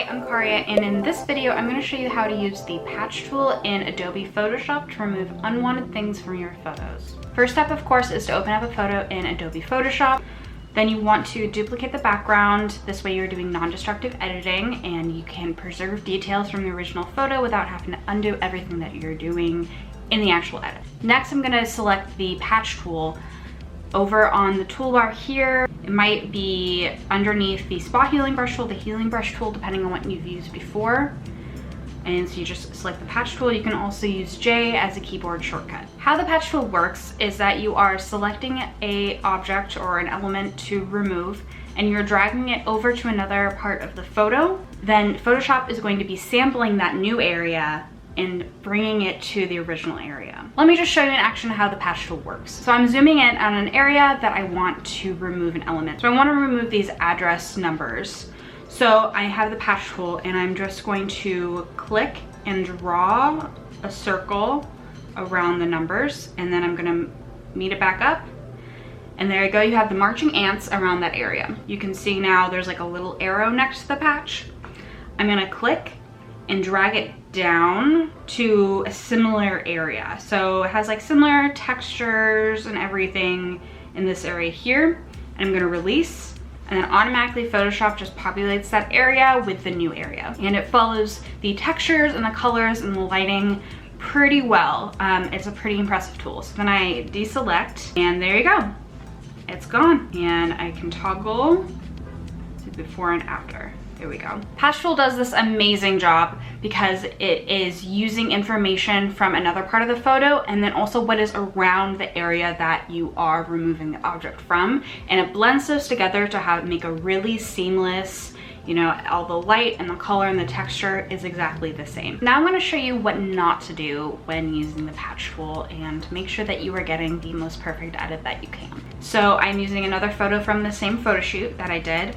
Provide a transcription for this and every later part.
I'm Karia, and in this video I'm going to show you how to use the patch tool in Adobe Photoshop to remove unwanted things from your photos. First step, of course, is to open up a photo in Adobe Photoshop. Then you want to duplicate the background. This way you're doing non-destructive editing and you can preserve details from the original photo without having to undo everything that you're doing in the actual edit. Next, I'm going to select the patch tool over on the toolbar here. It might be underneath the spot healing brush tool, the healing brush tool, depending on what you've used before. And so you just select the patch tool. You can also use J as a keyboard shortcut. How the patch tool works is that you are selecting a object or an element to remove, and you're dragging it over to another part of the photo. Then Photoshop is going to be sampling that new area and bringing it to the original area. Let me just show you in action how the patch tool works. So I'm zooming in on an area that I want to remove an element. So I want to remove these address numbers. So I have the patch tool and I'm just going to click and draw a circle around the numbers, and then I'm gonna meet it back up. And there you go, you have the marching ants around that area. You can see now there's like a little arrow next to the patch. I'm gonna click and drag it down to a similar area. So it has like similar textures and everything in this area here. And I'm gonna release, and then automatically Photoshop just populates that area with the new area. And it follows the textures and the colors and the lighting pretty well. It's a pretty impressive tool. So then I deselect, and there you go. It's gone. And I can toggle to before and after. There we go. Patch tool does this amazing job because it is using information from another part of the photo and then also what is around the area that you are removing the object from, and it blends those together to make a really seamless, you know, all the light and the color and the texture is exactly the same. Now I'm going to show you what not to do when using the patch tool and make sure that you are getting the most perfect edit that you can. So I'm using another photo from the same photo shoot that I did.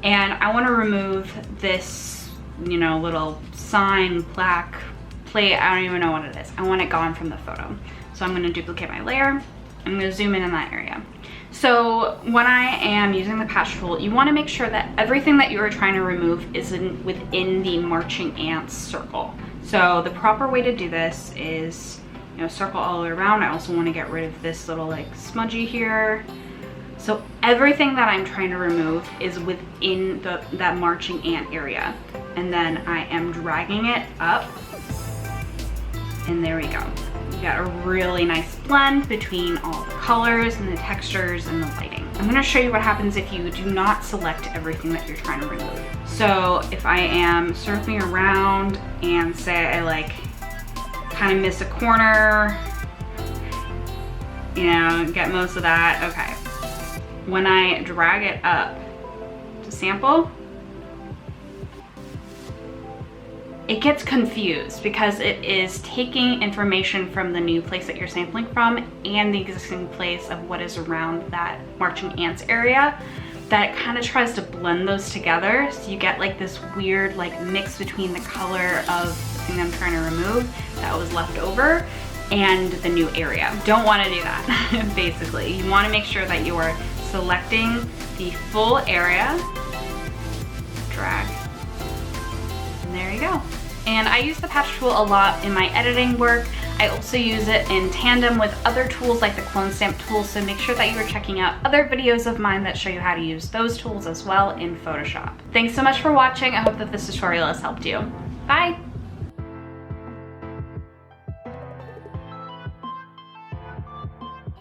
And I want to remove this, you know, little sign, plaque, plate, I don't even know what it is. I want it gone from the photo. So I'm going to duplicate my layer. I'm going to zoom in that area. So when I am using the patch tool, you want to make sure that everything that you are trying to remove is within the marching ants circle. So the proper way to do this is, you know, circle all the way around. I also want to get rid of this little like smudgy here. So everything that I'm trying to remove is within that marching ant area. And then I am dragging it up, and there we go. You got a really nice blend between all the colors and the textures and the lighting. I'm gonna show you what happens if you do not select everything that you're trying to remove. So if I am circling around and say I like kind of miss a corner, you know, get most of that, okay. When I drag it up to sample, it gets confused because it is taking information from the new place that you're sampling from and the existing place of what is around that marching ants area, that it kind of tries to blend those together. So you get like this weird like mix between the color of the thing I'm trying to remove that was left over and the new area. Don't want to do that, basically. You want to make sure that you are selecting the full area, drag, and there you go. And I use the patch tool a lot in my editing work. I also use it in tandem with other tools like the clone stamp tool, so make sure that you are checking out other videos of mine that show you how to use those tools as well in Photoshop. Thanks so much for watching. I hope that this tutorial has helped you. Bye!